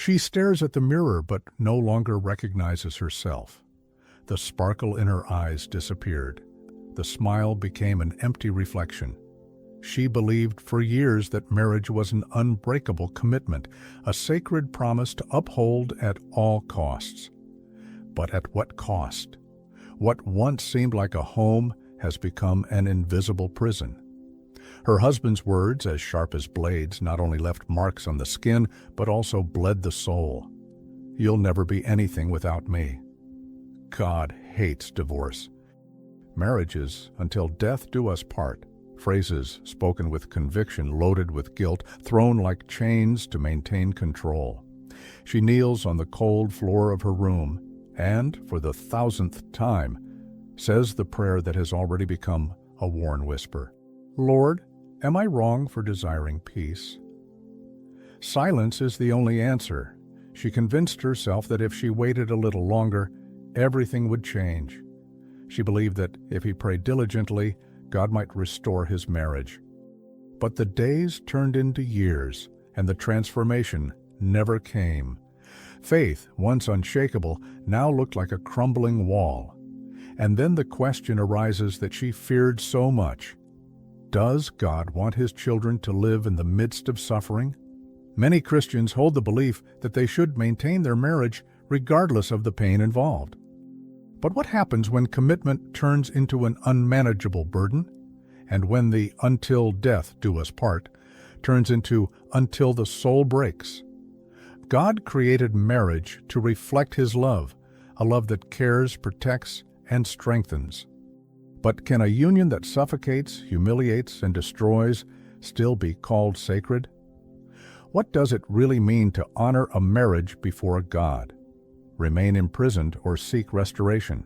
She stares at the mirror but no longer recognizes herself. The sparkle in her eyes disappeared. The smile became an empty reflection. She believed for years that marriage was an unbreakable commitment, a sacred promise to uphold at all costs. But at what cost? What once seemed like a home has become an invisible prison. Her husband's words, as sharp as blades, not only left marks on the skin, but also bled the soul. "You'll never be anything without me." God hates divorce. Marriage is until death do us part, phrases spoken with conviction, loaded with guilt, thrown like chains to maintain control. She kneels on the cold floor of her room and, for the 1,000th time, says the prayer that has already become a worn whisper. "Lord, am I wrong for desiring peace?" Silence is the only answer. She convinced herself that if she waited a little longer, everything would change. She believed that if he prayed diligently, God might restore his marriage. But the days turned into years, and the transformation never came. Faith, once unshakable, now looked like a crumbling wall. And then the question arises that she feared so much. Does God want his children to live in the midst of suffering? Many Christians hold the belief that they should maintain their marriage regardless of the pain involved. But what happens when commitment turns into an unmanageable burden? And when the "until death do us part" turns into "until the soul breaks"? God created marriage to reflect his love, a love that cares, protects, and strengthens. But can a union that suffocates, humiliates, and destroys still be called sacred? What does it really mean to honor a marriage before God? Remain imprisoned or seek restoration?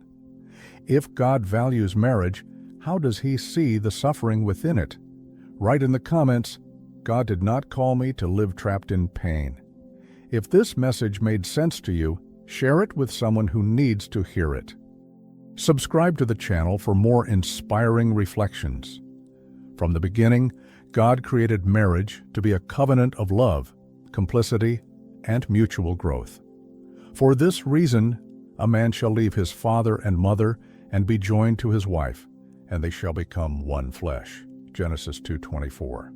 If God values marriage, how does he see the suffering within it? Write in the comments, "God did not call me to live trapped in pain." If this message made sense to you, share it with someone who needs to hear it. Subscribe to the channel for more inspiring reflections. From the beginning, God created marriage to be a covenant of love, complicity, and mutual growth. For this reason, a man shall leave his father and mother and be joined to his wife, and they shall become one flesh. Genesis 2:24.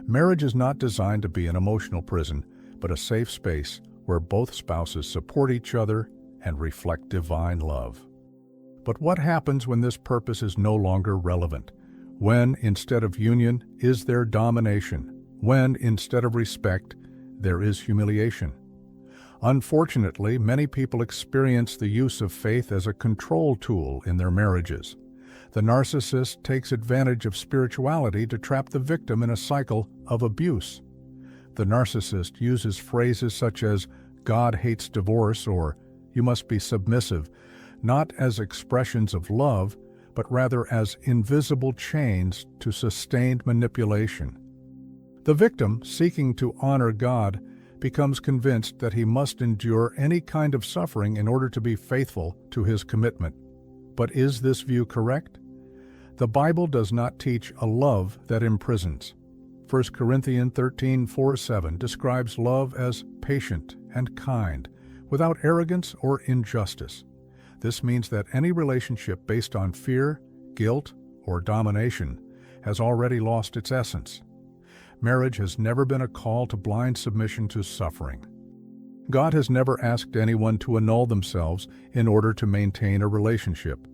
Marriage is not designed to be an emotional prison, but a safe space where both spouses support each other and reflect divine love. But what happens when this purpose is no longer relevant? When, instead of union, is there domination? When, instead of respect, there is humiliation? Unfortunately, many people experience the use of faith as a control tool in their marriages. The narcissist takes advantage of spirituality to trap the victim in a cycle of abuse. The narcissist uses phrases such as "God hates divorce" or "you must be submissive," not as expressions of love, but rather as invisible chains to sustained manipulation. The victim, seeking to honor God, becomes convinced that he must endure any kind of suffering in order to be faithful to his commitment. But is this view correct? The Bible does not teach a love that imprisons. 1 Corinthians 13:4-7 describes love as patient and kind, without arrogance or injustice. This means that any relationship based on fear, guilt, or domination has already lost its essence. Marriage has never been a call to blind submission to suffering. God has never asked anyone to annul themselves in order to maintain a relationship.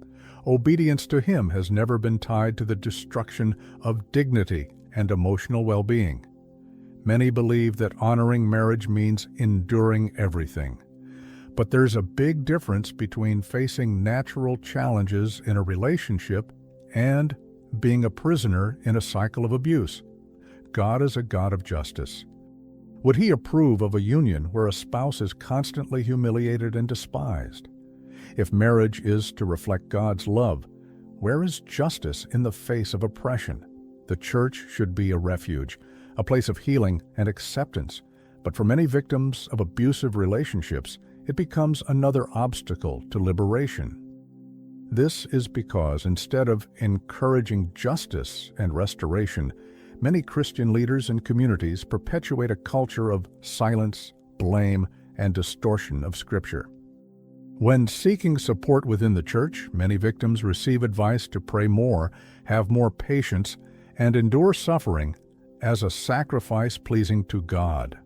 Obedience to him has never been tied to the destruction of dignity and emotional well-being. Many believe that honoring marriage means enduring everything. But there's a big difference between facing natural challenges in a relationship and being a prisoner in a cycle of abuse. God is a God of justice. Would he approve of a union where a spouse is constantly humiliated and despised? If marriage is to reflect God's love, where is justice in the face of oppression? The church should be a refuge, a place of healing and acceptance. But for many victims of abusive relationships, it becomes another obstacle to liberation. This is because instead of encouraging justice and restoration, many Christian leaders and communities perpetuate a culture of silence, blame and distortion of Scripture. When seeking support within the church, many victims receive advice to pray more, have more patience, and endure suffering as a sacrifice pleasing to God.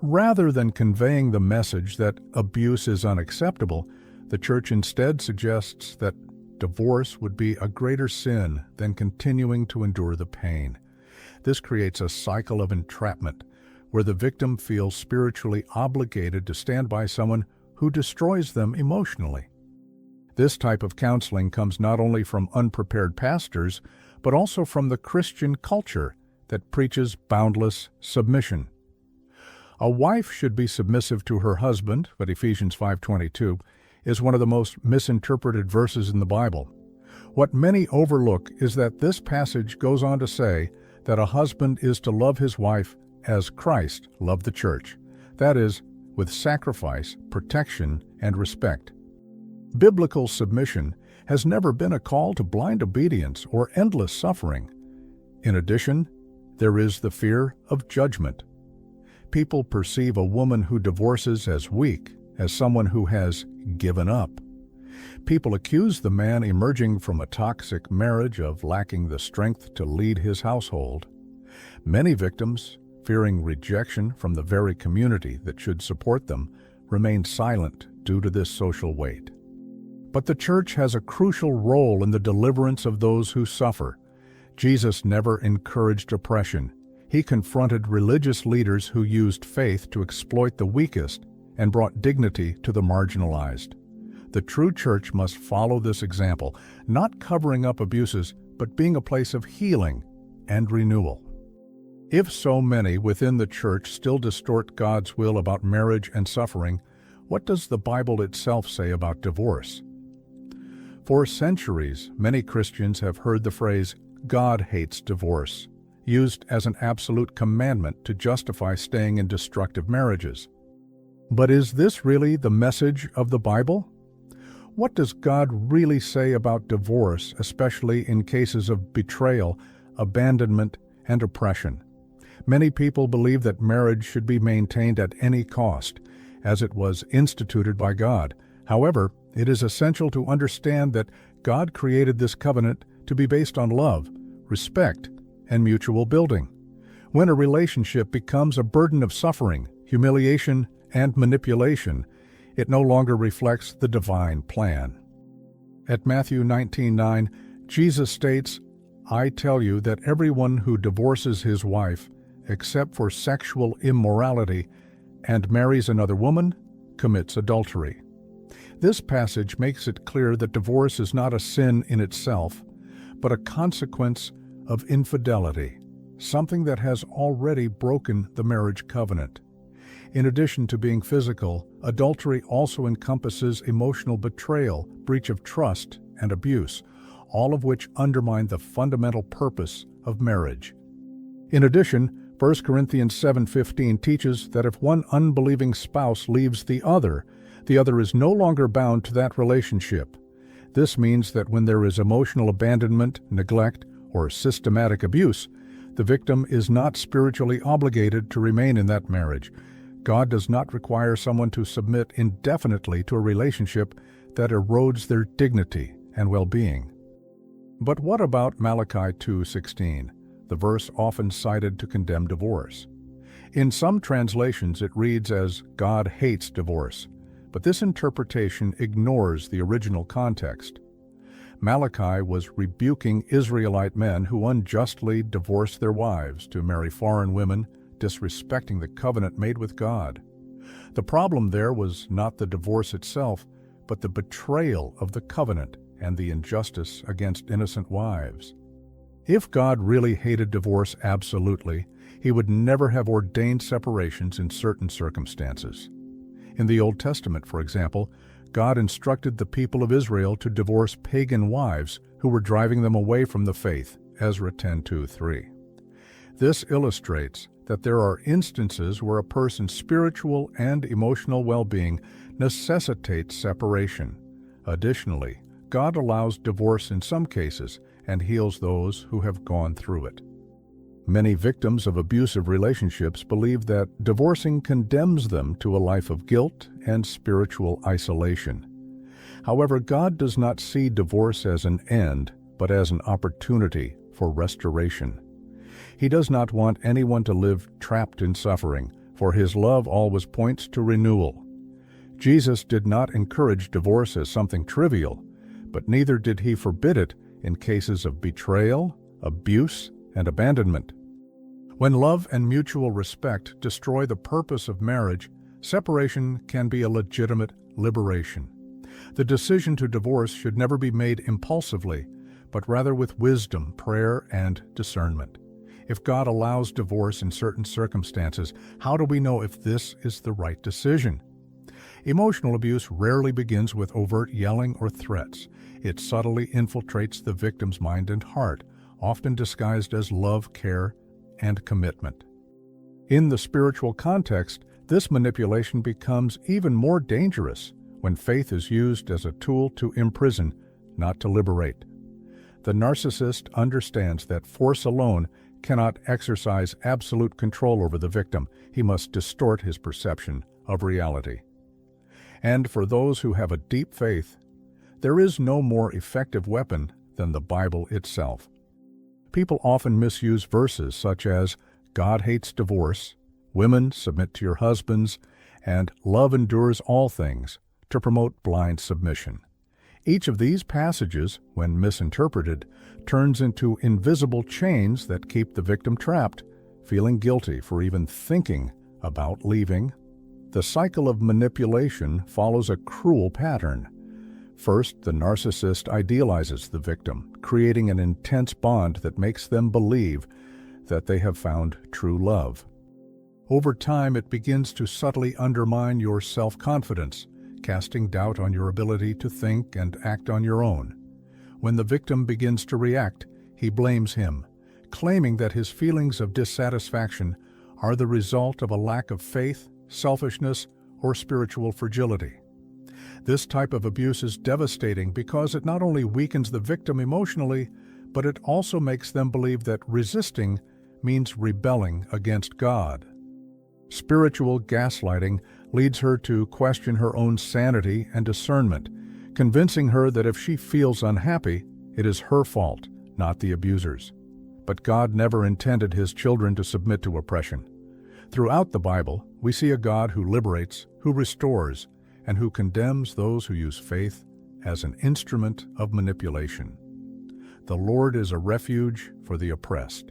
Rather than conveying the message that abuse is unacceptable, the church instead suggests that divorce would be a greater sin than continuing to endure the pain. This creates a cycle of entrapment, where the victim feels spiritually obligated to stand by someone who destroys them emotionally. This type of counseling comes not only from unprepared pastors, but also from the Christian culture that preaches boundless submission. A wife should be submissive to her husband, but Ephesians 5:22 is one of the most misinterpreted verses in the Bible. What many overlook is that this passage goes on to say that a husband is to love his wife as Christ loved the church, that is, with sacrifice, protection, and respect. Biblical submission has never been a call to blind obedience or endless suffering. In addition, there is the fear of judgment. People perceive a woman who divorces as weak, as someone who has given up. People accuse the man emerging from a toxic marriage of lacking the strength to lead his household. Many victims, fearing rejection from the very community that should support them, remain silent due to this social weight. But the church has a crucial role in the deliverance of those who suffer. Jesus never encouraged oppression. He confronted religious leaders who used faith to exploit the weakest and brought dignity to the marginalized. The true church must follow this example, not covering up abuses, but being a place of healing and renewal. If so many within the church still distort God's will about marriage and suffering, what does the Bible itself say about divorce? For centuries, many Christians have heard the phrase, "God hates divorce," used as an absolute commandment to justify staying in destructive marriages. But is this really the message of the Bible? What does God really say about divorce, especially in cases of betrayal, abandonment, and oppression? Many people believe that marriage should be maintained at any cost, as it was instituted by God. However, it is essential to understand that God created this covenant to be based on love, respect, and mutual building. When a relationship becomes a burden of suffering, humiliation, and manipulation, it no longer reflects the divine plan. At Matthew 19:9, Jesus states, "I tell you that everyone who divorces his wife, except for sexual immorality, and marries another woman, commits adultery." This passage makes it clear that divorce is not a sin in itself, but a consequence of infidelity, something that has already broken the marriage covenant. In addition to being physical, adultery also encompasses emotional betrayal, breach of trust, and abuse, all of which undermine the fundamental purpose of marriage. In addition, 1 Corinthians 7:15 teaches that if one unbelieving spouse leaves the other is no longer bound to that relationship. This means that when there is emotional abandonment, neglect, or systematic abuse, the victim is not spiritually obligated to remain in that marriage. God does not require someone to submit indefinitely to a relationship that erodes their dignity and well-being. But what about Malachi 2:16, the verse often cited to condemn divorce? In some translations it reads as "God hates divorce," but this interpretation ignores the original context. Malachi was rebuking Israelite men who unjustly divorced their wives to marry foreign women, disrespecting the covenant made with God. The problem there was not the divorce itself, but the betrayal of the covenant and the injustice against innocent wives. If God really hated divorce absolutely, He would never have ordained separations in certain circumstances. In the Old Testament, for example, God instructed the people of Israel to divorce pagan wives who were driving them away from the faith, Ezra 10:2-3. This illustrates that there are instances where a person's spiritual and emotional well-being necessitates separation. Additionally, God allows divorce in some cases and heals those who have gone through it. Many victims of abusive relationships believe that divorcing condemns them to a life of guilt and spiritual isolation. However, God does not see divorce as an end, but as an opportunity for restoration. He does not want anyone to live trapped in suffering, for His love always points to renewal. Jesus did not encourage divorce as something trivial, but neither did He forbid it in cases of betrayal, abuse, and abandonment. When love and mutual respect destroy the purpose of marriage, separation can be a legitimate liberation. The decision to divorce should never be made impulsively, but rather with wisdom, prayer, and discernment. If God allows divorce in certain circumstances, how do we know if this is the right decision? Emotional abuse rarely begins with overt yelling or threats. It subtly infiltrates the victim's mind and heart, often disguised as love, care, and commitment. In the spiritual context, this manipulation becomes even more dangerous when faith is used as a tool to imprison, not to liberate. The narcissist understands that force alone cannot exercise absolute control over the victim. He must distort his perception of reality. And for those who have a deep faith, there is no more effective weapon than the Bible itself. People often misuse verses such as, God hates divorce, women submit to your husbands, and love endures all things, to promote blind submission. Each of these passages, when misinterpreted, turns into invisible chains that keep the victim trapped, feeling guilty for even thinking about leaving. The cycle of manipulation follows a cruel pattern. First, the narcissist idealizes the victim, creating an intense bond that makes them believe that they have found true love. Over time, it begins to subtly undermine your self-confidence, casting doubt on your ability to think and act on your own. When the victim begins to react, he blames him, claiming that his feelings of dissatisfaction are the result of a lack of faith, selfishness, or spiritual fragility. This type of abuse is devastating because it not only weakens the victim emotionally, but it also makes them believe that resisting means rebelling against God. Spiritual gaslighting leads her to question her own sanity and discernment, convincing her that if she feels unhappy, it is her fault, not the abuser's. But God never intended His children to submit to oppression. Throughout the Bible, we see a God who liberates, who restores, and who condemns those who use faith as an instrument of manipulation. The Lord is a refuge for the oppressed,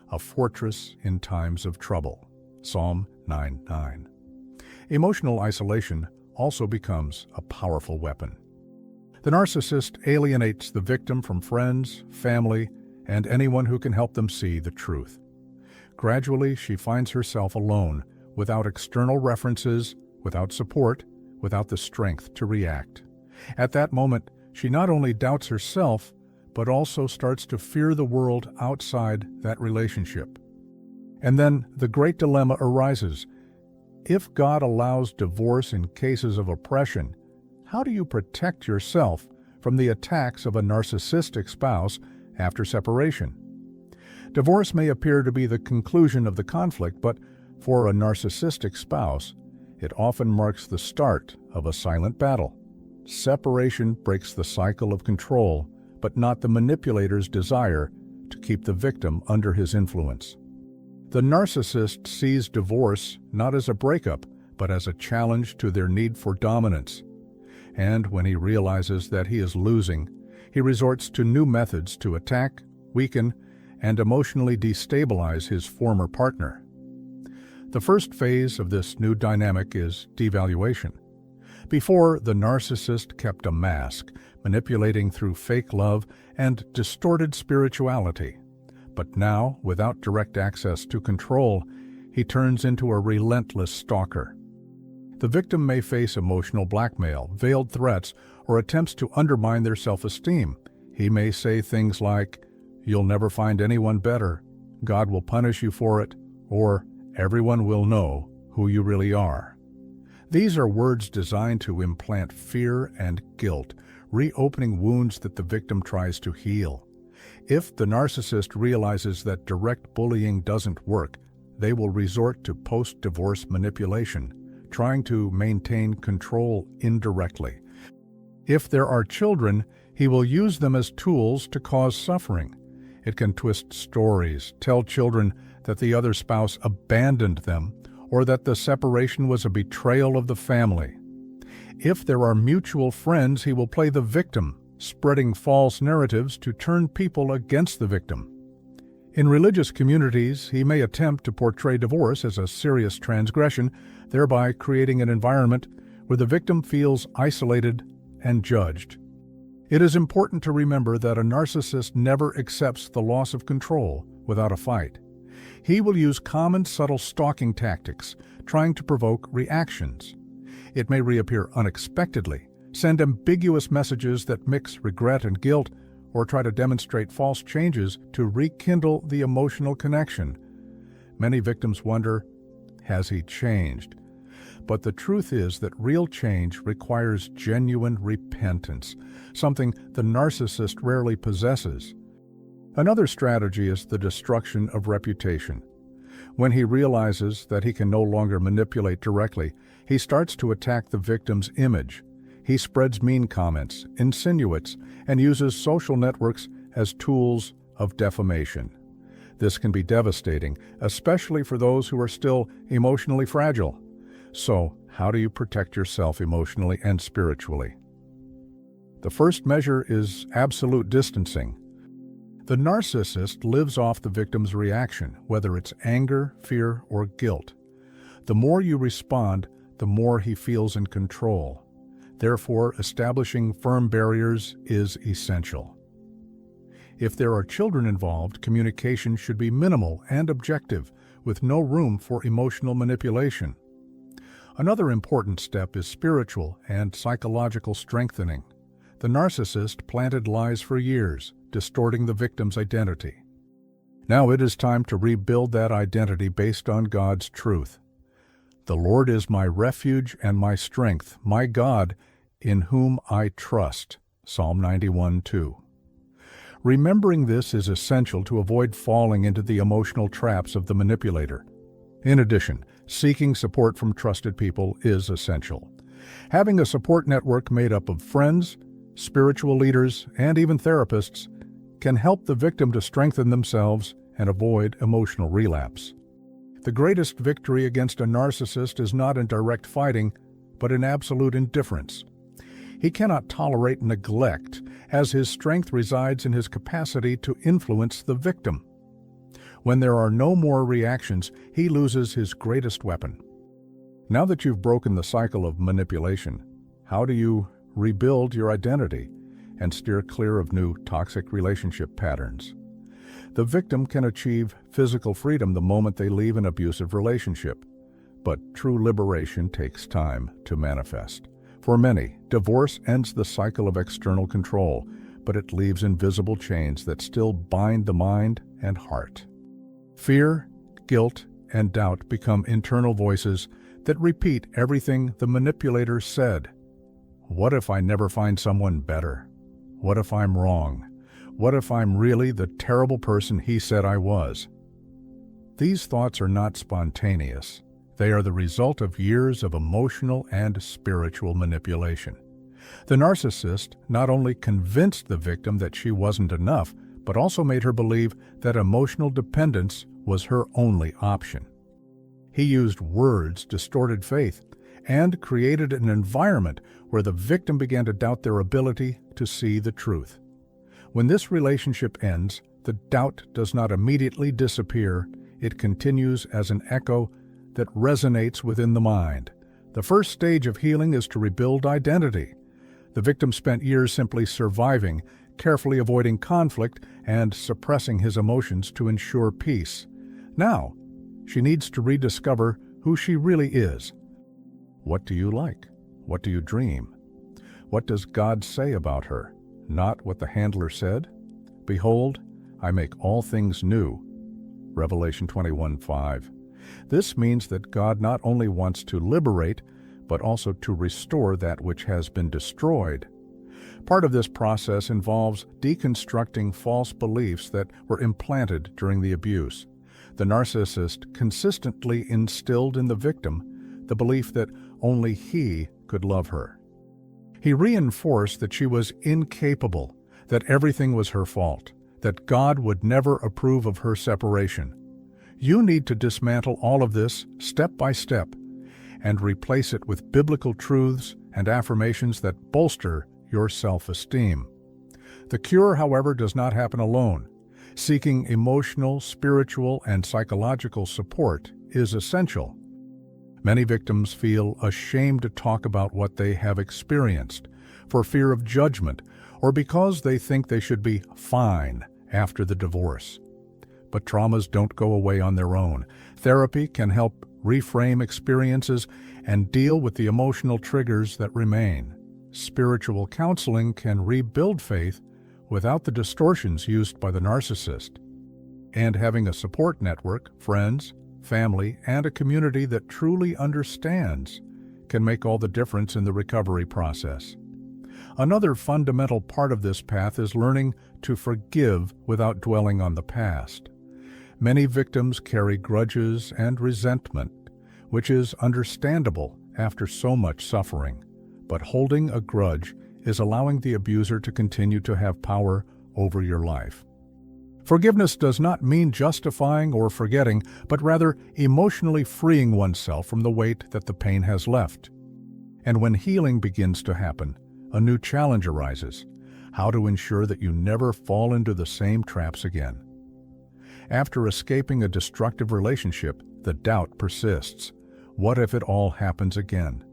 a fortress in times of trouble. Psalm 9:9. Emotional isolation also becomes a powerful weapon. The narcissist alienates the victim from friends, family, and anyone who can help them see the truth. Gradually, she finds herself alone, without external references, without support, without the strength to react. At that moment, she not only doubts herself, but also starts to fear the world outside that relationship. And then the great dilemma arises. If God allows divorce in cases of oppression, how do you protect yourself from the attacks of a narcissistic spouse after separation? Divorce may appear to be the conclusion of the conflict, but for a narcissistic spouse, it often marks the start of a silent battle. Separation breaks the cycle of control, but not the manipulator's desire to keep the victim under his influence. The narcissist sees divorce not as a breakup, but as a challenge to their need for dominance. And when he realizes that he is losing, he resorts to new methods to attack, weaken, and emotionally destabilize his former partner. The first phase of this new dynamic is devaluation. Before, the narcissist kept a mask, manipulating through fake love and distorted spirituality. But now, without direct access to control, he turns into a relentless stalker. The victim may face emotional blackmail, veiled threats, or attempts to undermine their self-esteem. He may say things like, "You'll never find anyone better," "God will punish you for it," or "Everyone will know who you really are." These are words designed to implant fear and guilt, reopening wounds that the victim tries to heal. If the narcissist realizes that direct bullying doesn't work, they will resort to post-divorce manipulation, trying to maintain control indirectly. If there are children, he will use them as tools to cause suffering. It can twist stories, tell children that the other spouse abandoned them, or that the separation was a betrayal of the family. If there are mutual friends, he will play the victim, spreading false narratives to turn people against the victim. In religious communities, he may attempt to portray divorce as a serious transgression, thereby creating an environment where the victim feels isolated and judged. It is important to remember that a narcissist never accepts the loss of control without a fight. He will use common subtle stalking tactics, trying to provoke reactions. It may reappear unexpectedly, send ambiguous messages that mix regret and guilt, or try to demonstrate false changes to rekindle the emotional connection. Many victims wonder, has he changed? But the truth is that real change requires genuine repentance, something the narcissist rarely possesses. Another strategy is the destruction of reputation. When he realizes that he can no longer manipulate directly, he starts to attack the victim's image. He spreads mean comments, insinuates, and uses social networks as tools of defamation. This can be devastating, especially for those who are still emotionally fragile. So, how do you protect yourself emotionally and spiritually? The first measure is absolute distancing. The narcissist lives off the victim's reaction, whether it's anger, fear, or guilt. The more you respond, the more he feels in control. Therefore, establishing firm barriers is essential. If there are children involved, communication should be minimal and objective, with no room for emotional manipulation. Another important step is spiritual and psychological strengthening. The narcissist planted lies for years, distorting the victim's identity. Now it is time to rebuild that identity based on God's truth. The Lord is my refuge and my strength, my God, in whom I trust. Psalm 91:2. Remembering this is essential to avoid falling into the emotional traps of the manipulator. In addition, seeking support from trusted people is essential. Having a support network made up of friends, spiritual leaders, and even therapists can help the victim to strengthen themselves and avoid emotional relapse. The greatest victory against a narcissist is not in direct fighting, but in absolute indifference. He cannot tolerate neglect, as his strength resides in his capacity to influence the victim. When there are no more reactions, he loses his greatest weapon. Now that you've broken the cycle of manipulation, how do you rebuild your identity and steer clear of new toxic relationship patterns? The victim can achieve physical freedom the moment they leave an abusive relationship, but true liberation takes time to manifest. For many, divorce ends the cycle of external control, but it leaves invisible chains that still bind the mind and heart. Fear, guilt, and doubt become internal voices that repeat everything the manipulator said. What if I never find someone better? What if I'm wrong? What if I'm really the terrible person he said I was? These thoughts are not spontaneous. They are the result of years of emotional and spiritual manipulation. The narcissist not only convinced the victim that she wasn't enough, but also made her believe that emotional dependence was her only option. He used words, distorted faith, and created an environment where the victim began to doubt their ability to see the truth. When this relationship ends, the doubt does not immediately disappear. It continues as an echo that resonates within the mind. The first stage of healing is to rebuild identity. The victim spent years simply surviving, carefully avoiding conflict and suppressing his emotions to ensure peace. Now, she needs to rediscover who she really is. What do you like? What do you dream? What does God say about her? Not what the handler said? Behold, I make all things new. Revelation 21:5. This means that God not only wants to liberate, but also to restore that which has been destroyed. Part of this process involves deconstructing false beliefs that were implanted during the abuse. The narcissist consistently instilled in the victim the belief that only he could love her. He reinforced that she was incapable, that everything was her fault, that God would never approve of her separation. You need to dismantle all of this step by step and replace it with biblical truths and affirmations that bolster your self-esteem. The cure, however, does not happen alone. Seeking emotional, spiritual, and psychological support is essential. Many victims feel ashamed to talk about what they have experienced, for fear of judgment, or because they think they should be fine after the divorce. But traumas don't go away on their own. Therapy can help reframe experiences and deal with the emotional triggers that remain. Spiritual counseling can rebuild faith without the distortions used by the narcissist. And having a support network, friends, family, and a community that truly understands can make all the difference in the recovery process. Another fundamental part of this path is learning to forgive without dwelling on the past. Many victims carry grudges and resentment, which is understandable after so much suffering. But holding a grudge is allowing the abuser to continue to have power over your life. Forgiveness does not mean justifying or forgetting, but rather emotionally freeing oneself from the weight that the pain has left. And when healing begins to happen, a new challenge arises: how to ensure that you never fall into the same traps again. After escaping a destructive relationship, the doubt persists. What if it all happens again?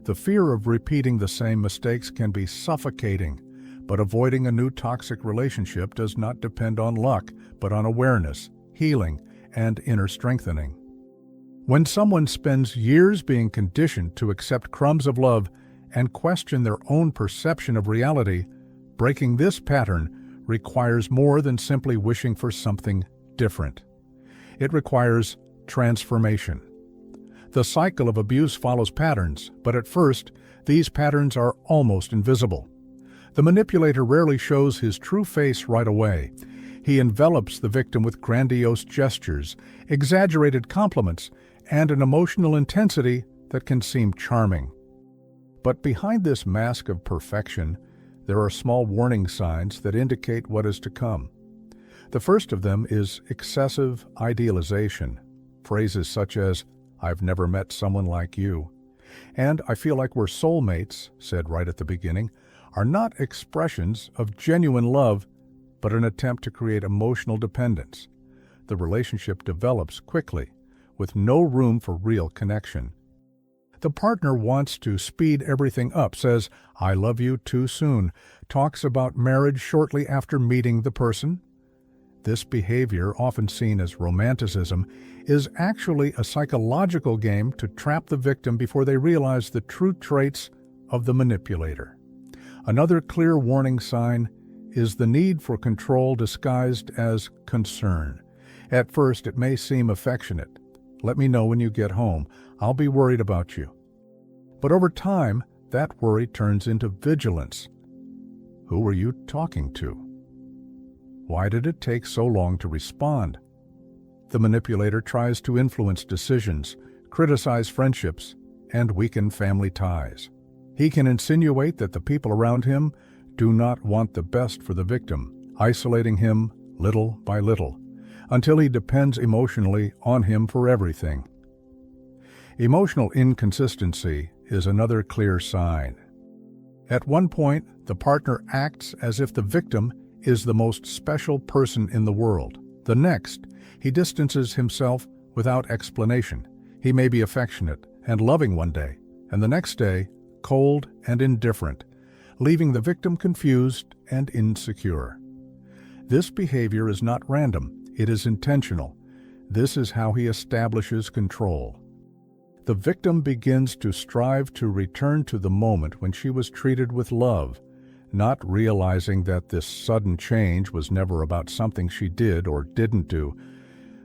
The fear of repeating the same mistakes can be suffocating, but avoiding a new toxic relationship does not depend on luck, but on awareness, healing, and inner strengthening. When someone spends years being conditioned to accept crumbs of love and question their own perception of reality, breaking this pattern requires more than simply wishing for something different. It requires transformation. The cycle of abuse follows patterns, but at first, these patterns are almost invisible. The manipulator rarely shows his true face right away. He envelops the victim with grandiose gestures, exaggerated compliments, and an emotional intensity that can seem charming. But behind this mask of perfection, there are small warning signs that indicate what is to come. The first of them is excessive idealization. Phrases such as, "I've never met someone like you," and "I feel like we're soulmates," said right at the beginning, are not expressions of genuine love, but an attempt to create emotional dependence. The relationship develops quickly, with no room for real connection. The partner wants to speed everything up, says, "I love you" too soon, talks about marriage shortly after meeting the person. This behavior, often seen as romanticism, is actually a psychological game to trap the victim before they realize the true traits of the manipulator. Another clear warning sign is the need for control disguised as concern. At first, it may seem affectionate. "Let me know when you get home. I'll be worried about you." But over time, that worry turns into vigilance. Who were you talking to? Why did it take so long to respond? The manipulator tries to influence decisions, criticize friendships, and weaken family ties. He can insinuate that the people around him do not want the best for the victim, isolating him little by little, until he depends emotionally on him for everything. Emotional inconsistency is another clear sign. At one point, the partner acts as if the victim is the most special person in the world. The next, he distances himself without explanation. He may be affectionate and loving one day, and the next day, cold and indifferent, leaving the victim confused and insecure. This behavior is not random, it is intentional. This is how he establishes control. The victim begins to strive to return to the moment when she was treated with love, not realizing that this sudden change was never about something she did or didn't do,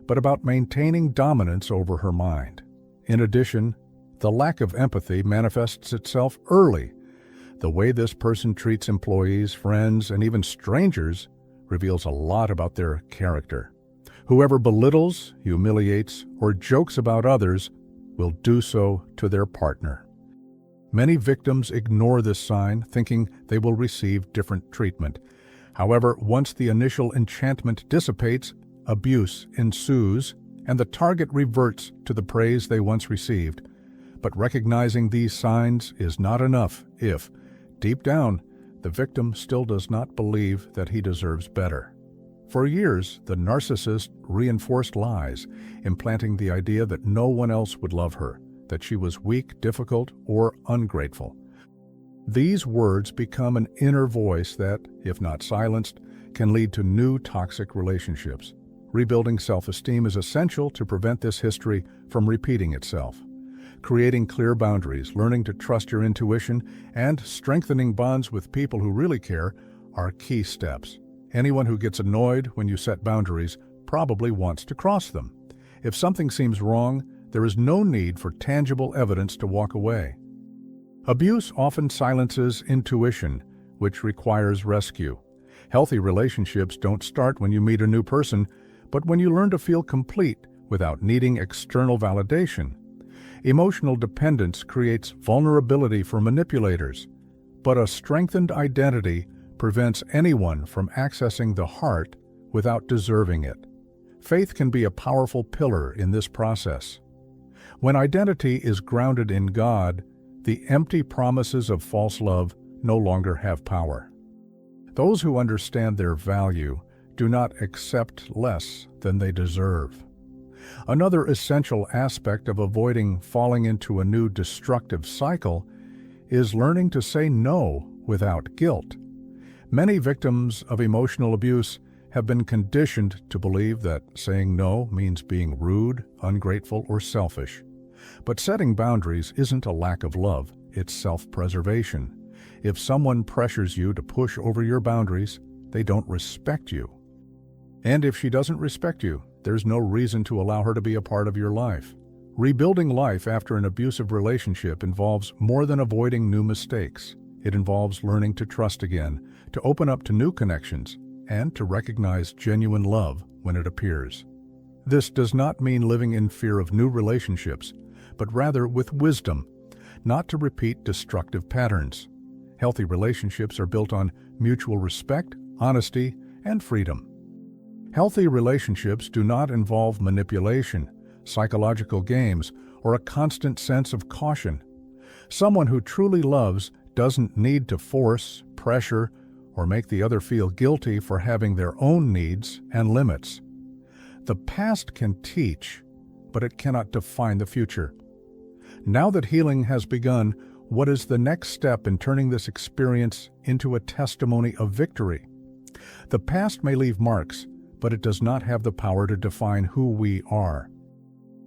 but about maintaining dominance over her mind. In addition, the lack of empathy manifests itself early. The way this person treats employees, friends, and even strangers reveals a lot about their character. Whoever belittles, humiliates, or jokes about others will do so to their partner. Many victims ignore this sign, thinking they will receive different treatment. However, once the initial enchantment dissipates, abuse ensues, and the target reverts to the praise they once received. But recognizing these signs is not enough if, deep down, the victim still does not believe that he deserves better. For years, the narcissist reinforced lies, implanting the idea that no one else would love her, that she was weak, difficult, or ungrateful. These words become an inner voice that, if not silenced, can lead to new toxic relationships. Rebuilding self-esteem is essential to prevent this history from repeating itself. Creating clear boundaries, learning to trust your intuition, and strengthening bonds with people who really care are key steps. Anyone who gets annoyed when you set boundaries probably wants to cross them. If something seems wrong, there is no need for tangible evidence to walk away. Abuse often silences intuition, which requires rescue. Healthy relationships don't start when you meet a new person, but when you learn to feel complete without needing external validation. Emotional dependence creates vulnerability for manipulators, but a strengthened identity prevents anyone from accessing the heart without deserving it. Faith can be a powerful pillar in this process. When identity is grounded in God, the empty promises of false love no longer have power. Those who understand their value do not accept less than they deserve. Another essential aspect of avoiding falling into a new destructive cycle is learning to say no without guilt. Many victims of emotional abuse have been conditioned to believe that saying no means being rude, ungrateful, or selfish. But setting boundaries isn't a lack of love, it's self-preservation. If someone pressures you to push over your boundaries, they don't respect you. And if she doesn't respect you, there's no reason to allow her to be a part of your life. Rebuilding life after an abusive relationship involves more than avoiding new mistakes. It involves learning to trust again, to open up to new connections, and to recognize genuine love when it appears. This does not mean living in fear of new relationships, but rather with wisdom, not to repeat destructive patterns. Healthy relationships are built on mutual respect, honesty, and freedom. Healthy relationships do not involve manipulation, psychological games, or a constant sense of caution. Someone who truly loves doesn't need to force, pressure, or make the other feel guilty for having their own needs and limits. The past can teach, but it cannot define the future. Now that healing has begun, what is the next step in turning this experience into a testimony of victory? The past may leave marks, but it does not have the power to define who we are.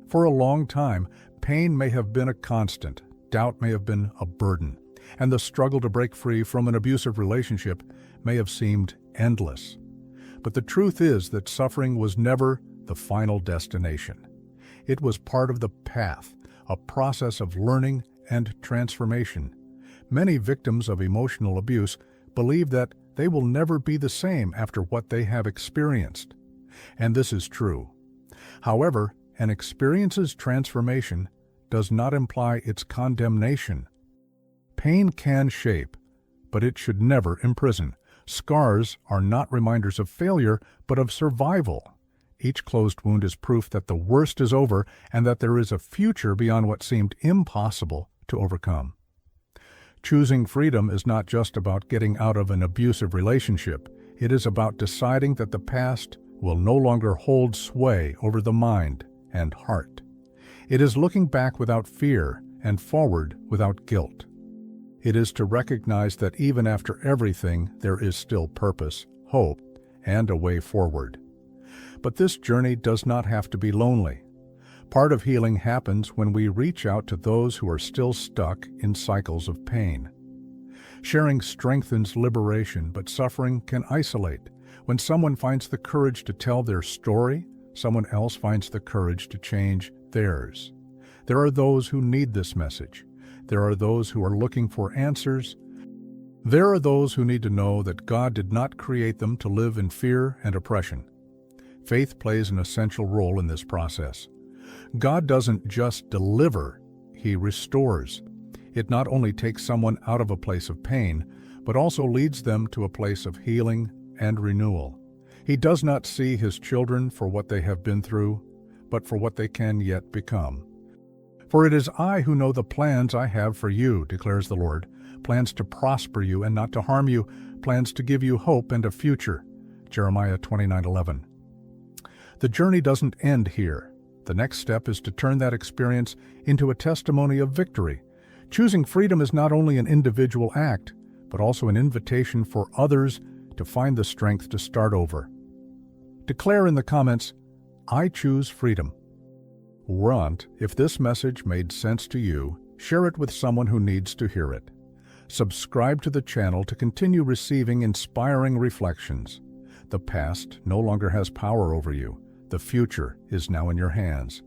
For a long time, pain may have been a constant, doubt may have been a burden, and the struggle to break free from an abusive relationship may have seemed endless. But the truth is that suffering was never the final destination. It was part of the path, a process of learning and transformation. Many victims of emotional abuse believe that they will never be the same after what they have experienced. And this is true. However, an experience's transformation does not imply its condemnation. Pain can shape, but it should never imprison. Scars are not reminders of failure, but of survival. Each closed wound is proof that the worst is over and that there is a future beyond what seemed impossible to overcome. Choosing freedom is not just about getting out of an abusive relationship. It is about deciding that the past will no longer hold sway over the mind and heart. It is looking back without fear and forward without guilt. It is to recognize that even after everything, there is still purpose, hope, and a way forward. But this journey does not have to be lonely. Part of healing happens when we reach out to those who are still stuck in cycles of pain. Sharing strengthens liberation, but suffering can isolate. When someone finds the courage to tell their story, someone else finds the courage to change theirs. There are those who need this message. There are those who are looking for answers, There are those who need to know that God did not create them to live in fear and oppression. Faith plays an essential role in this process. God doesn't just deliver, He restores. It not only takes someone out of a place of pain, but also leads them to a place of healing and renewal. He does not see His children for what they have been through, but for what they can yet become. For it is I who know the plans I have for you, declares the Lord, plans to prosper you and not to harm you, plans to give you hope and a future. Jeremiah 29:11. The journey doesn't end here. The next step is to turn that experience into a testimony of victory. Choosing freedom is not only an individual act, but also an invitation for others to find the strength to start over. Declare in the comments, "I choose freedom." If this message made sense to you, share it with someone who needs to hear it. Subscribe to the channel to continue receiving inspiring reflections. The past no longer has power over you. The future is now in your hands.